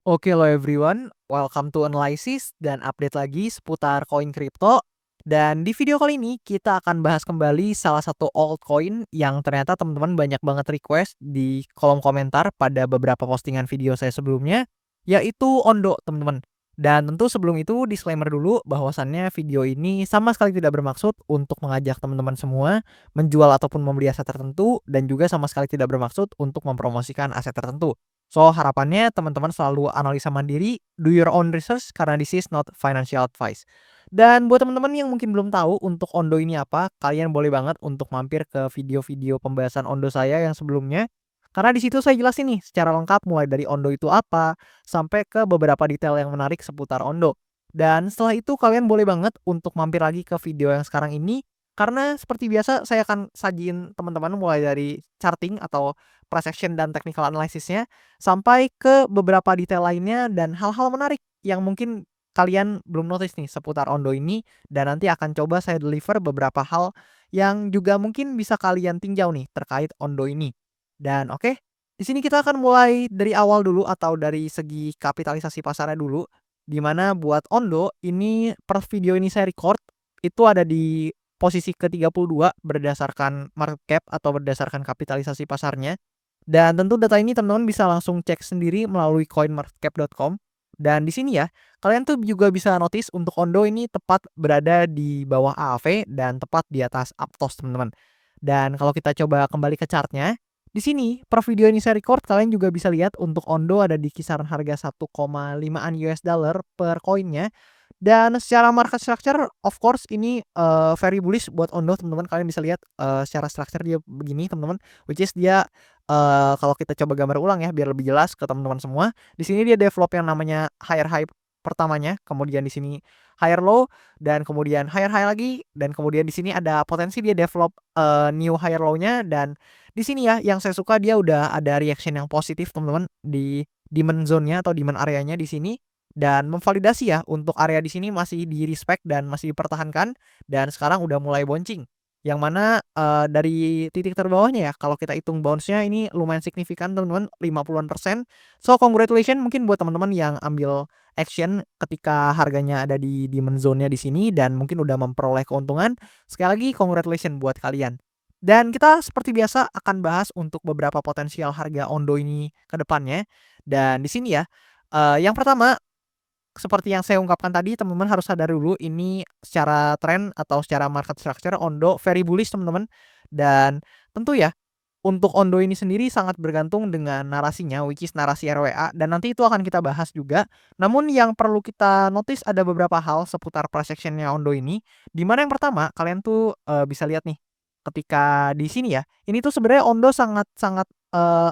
Oke lo everyone, welcome to Analysis dan update lagi seputar koin kripto. Dan di video kali ini kita akan bahas kembali salah satu altcoin yang ternyata teman-teman banyak banget request di kolom komentar pada beberapa postingan video saya sebelumnya, yaitu Ondo teman-teman. Dan tentu sebelum itu disclaimer dulu bahwasannya video ini sama sekali tidak bermaksud untuk mengajak teman-teman semua menjual ataupun membeli aset tertentu dan juga sama sekali tidak bermaksud untuk mempromosikan aset tertentu. So, harapannya teman-teman selalu analisa mandiri, do your own research karena this is not financial advice. Dan buat teman-teman yang mungkin belum tahu untuk Ondo ini apa, kalian boleh banget untuk mampir ke video-video pembahasan Ondo saya yang sebelumnya. Karena di situ saya jelasin nih secara lengkap mulai dari Ondo itu apa sampai ke beberapa detail yang menarik seputar Ondo. Dan setelah itu kalian boleh banget untuk mampir lagi ke video yang sekarang ini karena seperti biasa saya akan sajiin teman-teman mulai dari charting atau price action dan technical analysisnya sampai ke beberapa detail lainnya dan hal-hal menarik yang mungkin kalian belum notice nih seputar Ondo ini dan nanti akan coba saya deliver beberapa hal yang juga mungkin bisa kalian tinjau nih terkait Ondo ini. Dan oke, di sini kita akan mulai dari awal dulu atau dari segi kapitalisasi pasarnya dulu. Di mana buat Ondo ini per video ini saya record itu ada di posisi ke-32 berdasarkan market cap atau berdasarkan kapitalisasi pasarnya. Dan tentu data ini teman-teman bisa langsung cek sendiri melalui coinmarketcap.com. Dan di sini ya, kalian tuh juga bisa notice untuk Ondo ini tepat berada di bawah AAV dan tepat di atas Aptos teman-teman. Dan kalau kita coba kembali ke chartnya, di sini per video ini saya record kalian juga bisa lihat untuk Ondo ada di kisaran harga 1,5an US dollar per koinnya. Dan secara market structure of course ini very bullish buat Ondo teman-teman. Kalian bisa lihat secara structure dia begini teman-teman, which is dia kalau kita coba gambar ulang ya biar lebih jelas ke teman-teman semua. Di sini dia develop yang namanya higher high pertamanya, kemudian di sini higher low dan kemudian higher high lagi dan kemudian di sini ada potensi dia develop new higher low-nya. Dan di sini ya yang saya suka dia udah ada reaction yang positif teman-teman di demand zone-nya atau demand area-nya di sini dan memvalidasi ya untuk area di sini masih di respect dan masih dipertahankan dan sekarang udah mulai bouncing. Yang mana dari titik terbawahnya ya kalau kita hitung bounce-nya ini lumayan signifikan teman-teman 50-an%. So congratulations mungkin buat teman-teman yang ambil action ketika harganya ada di demand zone-nya di sini dan mungkin udah memperoleh keuntungan. Sekali lagi congratulations buat kalian. Dan kita seperti biasa akan bahas untuk beberapa potensial harga Ondo ini ke depannya. Dan di sini ya yang pertama seperti yang saya ungkapkan tadi, teman-teman harus sadar dulu ini secara tren atau secara market structure Ondo very bullish teman-teman. Dan tentu ya, untuk Ondo ini sendiri sangat bergantung dengan narasinya which is narasi RWA dan nanti itu akan kita bahas juga. Namun yang perlu kita notice ada beberapa hal seputar price action-nya Ondo ini. Di mana yang pertama, kalian tuh bisa lihat nih ketika di sini ya, ini tuh sebenarnya Ondo sangat-sangat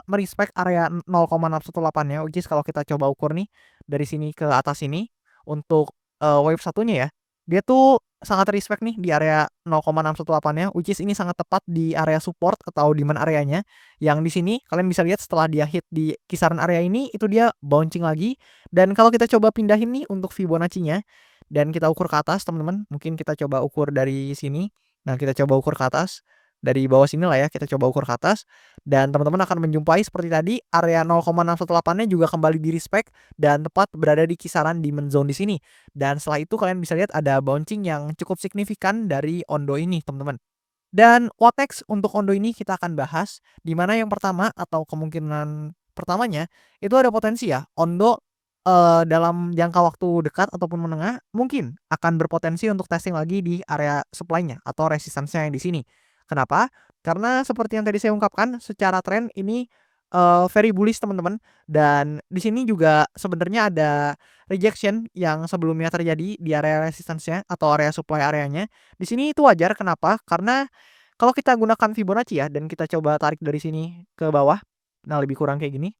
me-respect area 0,618-nya which is kalau kita coba ukur nih dari sini ke atas ini untuk wave satunya ya, dia tuh sangat respect nih di area 0,618-nya which is ini sangat tepat di area support atau demand areanya. Yang di sini kalian bisa lihat setelah dia hit di kisaran area ini itu dia bouncing lagi. Dan kalau kita coba pindahin nih untuk Fibonacci-nya dan kita ukur ke atas teman-teman, mungkin kita coba ukur dari sini. Nah, kita coba ukur ke atas. Dari bawah sini lah ya, kita coba ukur ke atas. Dan teman-teman akan menjumpai seperti tadi, area 0,618-nya juga kembali di respect dan tepat berada di kisaran demand zone di sini. Dan setelah itu kalian bisa lihat ada bouncing yang cukup signifikan dari Ondo ini, teman-teman. Dan what next untuk Ondo ini kita akan bahas, di mana yang pertama atau kemungkinan pertamanya itu ada potensi ya Ondo dalam jangka waktu dekat ataupun menengah mungkin akan berpotensi untuk testing lagi di area supply-nya atau resistance-nya yang di sini. Kenapa? Karena seperti yang tadi saya ungkapkan secara tren ini very bullish teman-teman dan di sini juga sebenarnya ada rejection yang sebelumnya terjadi di area resistance-nya atau area supply areanya. Di sini itu wajar kenapa? Karena kalau kita gunakan Fibonacci ya dan kita coba tarik dari sini ke bawah, nah lebih kurang kayak gini.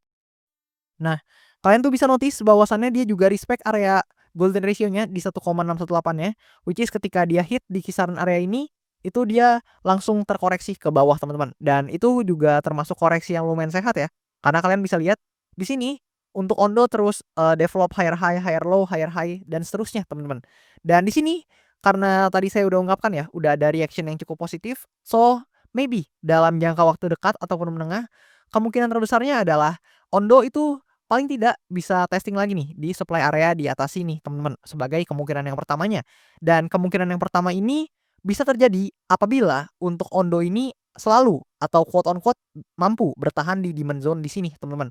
Nah, kalian tuh bisa notice bahwasannya dia juga respect area golden ratio-nya di 1,618-nya, which is ketika dia hit di kisaran area ini, itu dia langsung terkoreksi ke bawah teman-teman. Dan itu juga termasuk koreksi yang lumayan sehat ya. Karena kalian bisa lihat di sini untuk Ondo terus develop higher high, higher low, higher high dan seterusnya teman-teman. Dan di sini karena tadi saya udah ungkapkan ya, udah ada reaction yang cukup positif. So, maybe dalam jangka waktu dekat ataupun menengah, kemungkinan terbesarnya adalah Ondo itu paling tidak bisa testing lagi nih di supply area di atas sini teman-teman, sebagai kemungkinan yang pertamanya. Dan kemungkinan yang pertama ini bisa terjadi apabila untuk Ondo ini selalu atau quote on quote mampu bertahan di demand zone di sini teman-teman.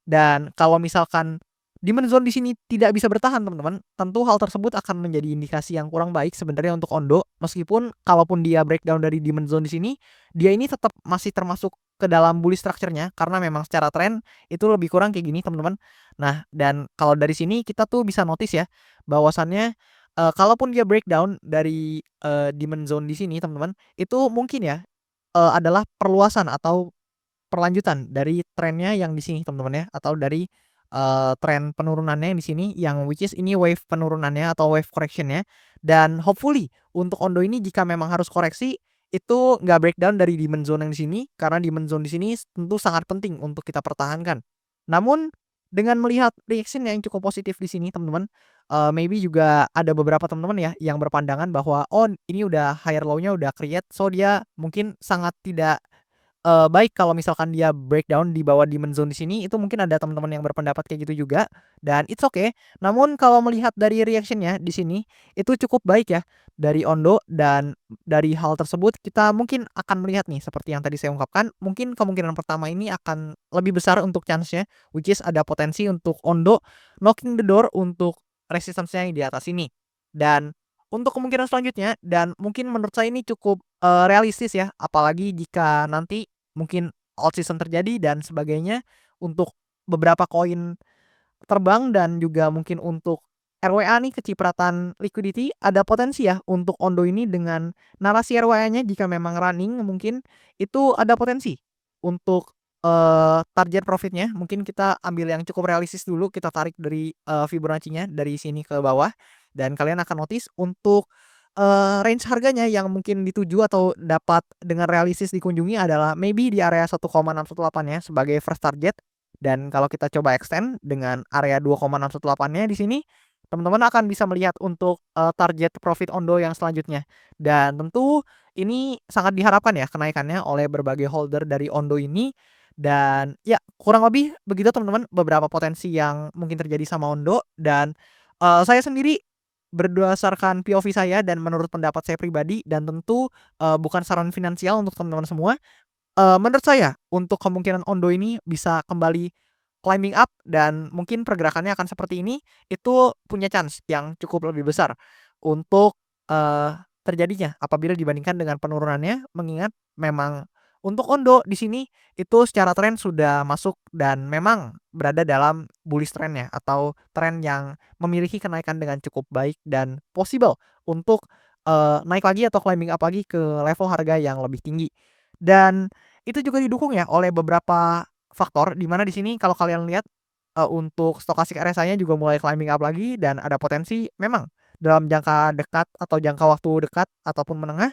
Dan kalau misalkan demand zone di sini tidak bisa bertahan teman-teman, tentu hal tersebut akan menjadi indikasi yang kurang baik sebenarnya untuk Ondo. Meskipun kalaupun dia breakdown dari demand zone di sini, dia ini tetap masih termasuk ke dalam bullish structure-nya karena memang secara tren itu lebih kurang kayak gini teman-teman. Nah, dan kalau dari sini kita tuh bisa notice ya bahwasannya kalaupun dia breakdown dari demand zone di sini teman-teman, itu mungkin ya adalah perluasan atau perlanjutan dari trennya yang di sini teman-teman ya, atau dari tren penurunannya yang di sini yang which is ini wave penurunannya atau wave correction-nya. Dan hopefully untuk Ondo ini jika memang harus koreksi, itu nggak breakdown dari demand zone yang di sini, karena demand zone di sini tentu sangat penting untuk kita pertahankan. Namun dengan melihat reaction yang cukup positif di sini teman-teman, maybe juga ada beberapa teman-teman ya yang berpandangan bahwa, "Oh ini udah higher low-nya udah create, so dia mungkin sangat tidak baik kalau misalkan dia breakdown di bawah demand zone di sini." Itu mungkin ada teman-teman yang berpendapat kayak gitu juga, dan it's okay. Namun kalau melihat dari reaction-nya di sini, itu cukup baik ya dari Ondo, dan dari hal tersebut kita mungkin akan melihat nih seperti yang tadi saya ungkapkan, mungkin kemungkinan pertama ini akan lebih besar untuk chance-nya, which is ada potensi untuk Ondo knocking the door untuk resistance-nya yang di atas ini. Dan untuk kemungkinan selanjutnya, dan mungkin menurut saya ini cukup realistis ya, apalagi jika nanti mungkin out season terjadi dan sebagainya, untuk beberapa koin terbang dan juga mungkin untuk RWA nih kecipratan liquidity, ada potensi ya untuk Ondo ini dengan narasi RWA-nya jika memang running mungkin itu ada potensi untuk target profitnya mungkin kita ambil yang cukup realistis dulu, kita tarik dari Fibonacci-nya dari sini ke bawah, dan kalian akan notice untuk range harganya yang mungkin dituju atau dapat dengan realistis dikunjungi adalah maybe di area 1,618 ya sebagai first target. Dan kalau kita coba extend dengan area 2,618-nya di sini, teman-teman akan bisa melihat untuk target profit Ondo yang selanjutnya. Dan tentu ini sangat diharapkan ya kenaikannya oleh berbagai holder dari Ondo ini. Dan ya kurang lebih begitu teman-teman beberapa potensi yang mungkin terjadi sama Ondo. Dan saya sendiri berdasarkan POV saya dan menurut pendapat saya pribadi, dan tentu bukan saran finansial untuk teman-teman semua, menurut saya untuk kemungkinan Ondo ini bisa kembali climbing up dan mungkin pergerakannya akan seperti ini, itu punya chance yang cukup lebih besar untuk terjadinya apabila dibandingkan dengan penurunannya, mengingat memang untuk Ondo di sini itu secara tren sudah masuk dan memang berada dalam bullish trend-nya atau tren yang memiliki kenaikan dengan cukup baik dan possible untuk naik lagi atau climbing up lagi ke level harga yang lebih tinggi. Dan itu juga didukung ya oleh beberapa faktor, di mana di sini kalau kalian lihat untuk stochastic RSI-nya juga mulai climbing up lagi, dan ada potensi memang dalam jangka dekat atau jangka waktu dekat ataupun menengah,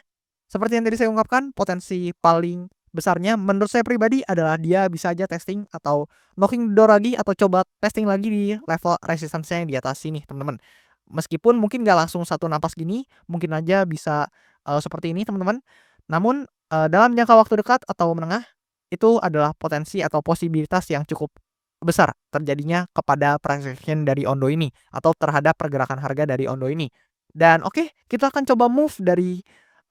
seperti yang tadi saya ungkapkan, potensi paling besarnya menurut saya pribadi adalah dia bisa aja testing atau knocking the door lagi atau coba testing lagi di level resistance-nya yang di atas sini teman-teman. Meskipun mungkin nggak langsung satu napas gini, mungkin aja bisa seperti ini teman-teman. Namun dalam jangka waktu dekat atau menengah, itu adalah potensi atau posibilitas yang cukup besar terjadinya kepada price action dari Ondo ini atau terhadap pergerakan harga dari Ondo ini. Dan oke, kita akan coba move dari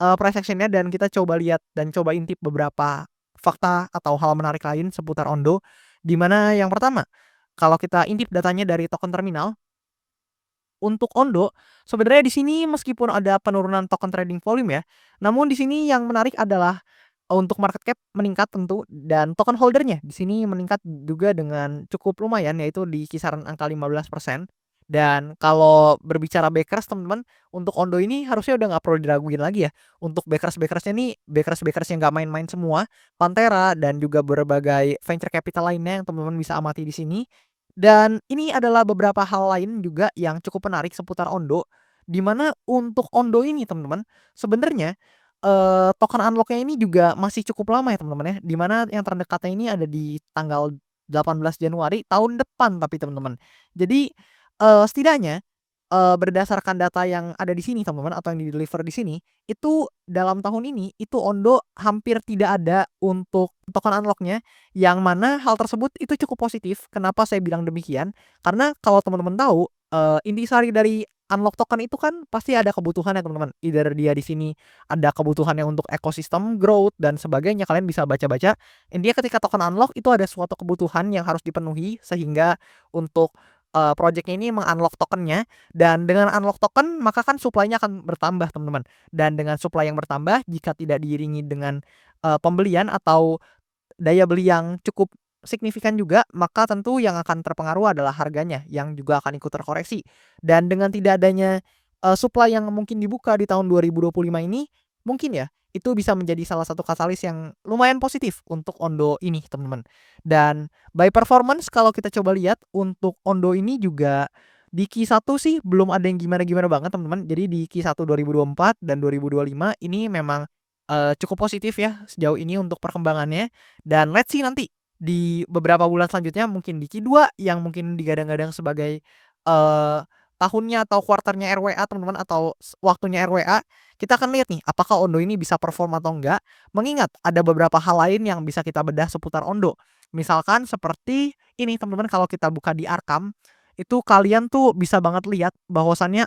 price action-nya dan kita coba lihat dan coba intip beberapa fakta atau hal menarik lain seputar Ondo. Di mana yang pertama, kalau kita intip datanya dari token terminal, untuk Ondo sebenarnya di sini meskipun ada penurunan token trading volume ya, namun di sini yang menarik adalah untuk market cap meningkat tentu, dan token holder-nya di sini meningkat juga dengan cukup lumayan, yaitu di kisaran angka 15%. Dan kalau berbicara backers teman-teman, untuk Ondo ini harusnya udah nggak perlu diraguin lagi ya. Untuk backers-backersnya nih, backers-backers yang nggak main-main semua, Pantera dan juga berbagai venture capital lainnya yang teman-teman bisa amati di sini. Dan ini adalah beberapa hal lain juga yang cukup menarik seputar Ondo, di mana untuk Ondo ini teman-teman, sebenarnya token unlock-nya ini juga masih cukup lama ya teman-teman ya, di mana yang terdekatnya ini ada di tanggal 18 Januari tahun depan tapi teman-teman. Jadi setidaknya berdasarkan data yang ada di sini teman-teman atau yang di-deliver di sini, itu dalam tahun ini, itu Ondo hampir tidak ada untuk token unlock-nya, yang mana hal tersebut itu cukup positif. Kenapa saya bilang demikian? Karena kalau teman-teman tahu, intisari dari unlock token itu kan pasti ada kebutuhan ya teman-teman. Either dia di sini ada kebutuhannya untuk ekosistem growth dan sebagainya, kalian bisa baca-baca. Intinya ketika token unlock itu ada suatu kebutuhan yang harus dipenuhi sehingga untuk, project ini meng-unlock tokennya, dan dengan unlock token maka kan supply-nya akan bertambah teman-teman. Dan dengan supply yang bertambah jika tidak diiringi dengan, pembelian atau daya beli yang cukup signifikan juga, maka tentu yang akan terpengaruh adalah harganya yang juga akan ikut terkoreksi. Dan dengan tidak adanya, supply yang mungkin dibuka di tahun 2025 ini, mungkin ya, itu bisa menjadi salah satu katalis yang lumayan positif untuk Ondo ini, teman-teman. Dan by performance kalau kita coba lihat untuk Ondo ini juga di Q1 sih belum ada yang gimana-gimana banget, teman-teman. Jadi di Q1 2024 dan 2025 ini memang, cukup positif ya sejauh ini untuk perkembangannya. Dan let's see nanti di beberapa bulan selanjutnya mungkin di Q2 yang mungkin digadang-gadang sebagai, tahunnya atau kuartalnya RWA teman-teman atau waktunya RWA, kita akan lihat nih apakah Ondo ini bisa perform atau enggak. Mengingat ada beberapa hal lain yang bisa kita bedah seputar Ondo. Misalkan seperti ini teman-teman, kalau kita buka di Arkham, itu kalian tuh bisa banget lihat bahwasannya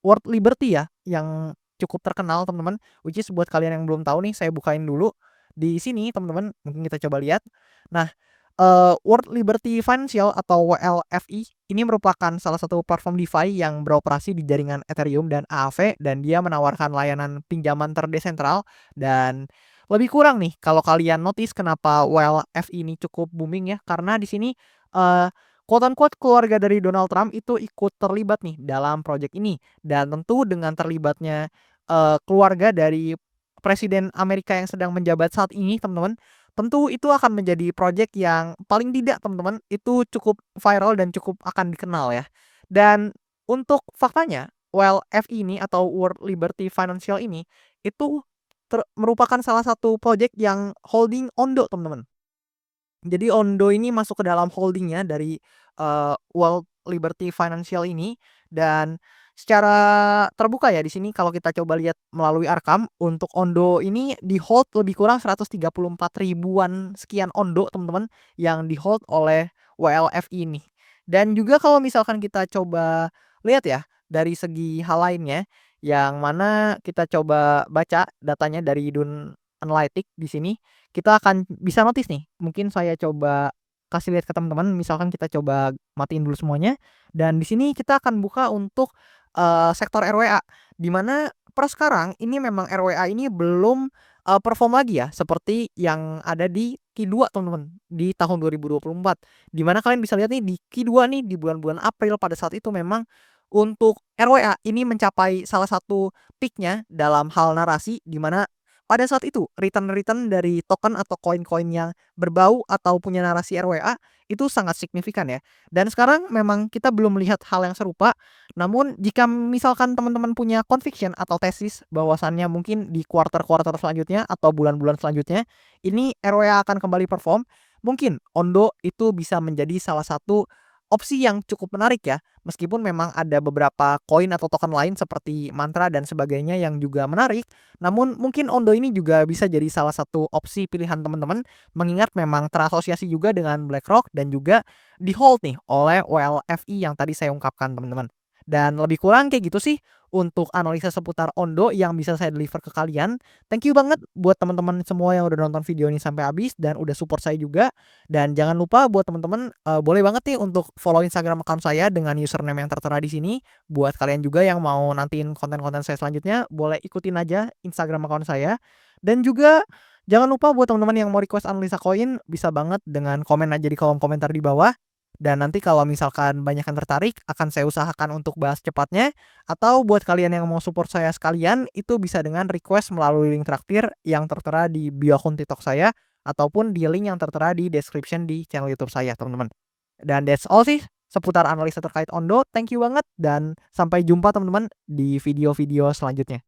World Liberty ya yang cukup terkenal teman-teman, which is buat kalian yang belum tahu nih saya bukain dulu. Di sini teman-teman mungkin kita coba lihat. Nah, World Liberty Financial atau WLFI ini merupakan salah satu platform DeFi yang beroperasi di jaringan Ethereum dan AAV, dan dia menawarkan layanan pinjaman terdesentral. Dan lebih kurang nih kalau kalian notice kenapa WLFI ini cukup booming ya, karena di sini, quote unquote keluarga dari Donald Trump itu ikut terlibat nih dalam project ini. Dan tentu dengan terlibatnya, keluarga dari presiden Amerika yang sedang menjabat saat ini teman-teman, tentu itu akan menjadi project yang paling tidak teman-teman itu cukup viral dan cukup akan dikenal ya. Dan untuk faktanya, WLF ini atau World Liberty Financial ini itu merupakan salah satu project yang holding Ondo teman-teman. Jadi Ondo ini masuk ke dalam holdingnya dari, World Liberty Financial ini. Dan secara terbuka ya di sini kalau kita coba lihat melalui Arkham, untuk Ondo ini di-hold lebih kurang 134 ribuan sekian Ondo teman-teman, yang di-hold oleh WLF ini. Dan juga kalau misalkan kita coba lihat ya, dari segi hal lainnya, yang mana kita coba baca datanya dari Dun Analytics di sini, kita akan bisa notice nih, mungkin saya coba kasih lihat ke teman-teman, misalkan kita coba matiin dulu semuanya, dan di sini kita akan buka untuk, sektor RWA, di mana per sekarang ini memang RWA ini belum, perform lagi ya, seperti yang ada di Q2 teman-teman, di tahun 2024. Di mana kalian bisa lihat nih di Q2 nih, di bulan-bulan April pada saat itu memang untuk RWA ini mencapai salah satu peak-nya dalam hal narasi, di mana pada saat itu, return-return dari token atau koin-koin yang berbau atau punya narasi RWA itu sangat signifikan ya. Dan sekarang memang kita belum melihat hal yang serupa. Namun jika misalkan teman-teman punya conviction atau tesis bahwasannya mungkin di kuartal-kuartal selanjutnya atau bulan-bulan selanjutnya ini RWA akan kembali perform, mungkin Ondo itu bisa menjadi salah satu opsi yang cukup menarik ya. Meskipun memang ada beberapa koin atau token lain seperti Mantra dan sebagainya yang juga menarik, namun mungkin Ondo ini juga bisa jadi salah satu opsi pilihan teman-teman, mengingat memang terasosiasi juga dengan BlackRock dan juga di-hold nih oleh WLFI yang tadi saya ungkapkan teman-teman. Dan lebih kurang kayak gitu sih untuk analisa seputar Ondo yang bisa saya deliver ke kalian. Thank you banget buat teman-teman semua yang udah nonton video ini sampai habis dan udah support saya juga. Dan jangan lupa buat teman-teman, boleh banget nih untuk follow Instagram account saya dengan username yang tertera di sini. Buat kalian juga yang mau nantiin konten-konten saya selanjutnya, boleh ikutin aja Instagram account saya. Dan juga jangan lupa buat teman-teman yang mau request analisa koin, bisa banget dengan komen aja di kolom komentar di bawah. Dan nanti kalau misalkan banyak yang tertarik, akan saya usahakan untuk bahas cepatnya. Atau buat kalian yang mau support saya sekalian, itu bisa dengan request melalui link traktir yang tertera di bio akun TikTok saya, ataupun di link yang tertera di description di channel YouTube saya, teman-teman. Dan that's all sih seputar analisa terkait Ondo. Thank you banget dan sampai jumpa teman-teman di video-video selanjutnya.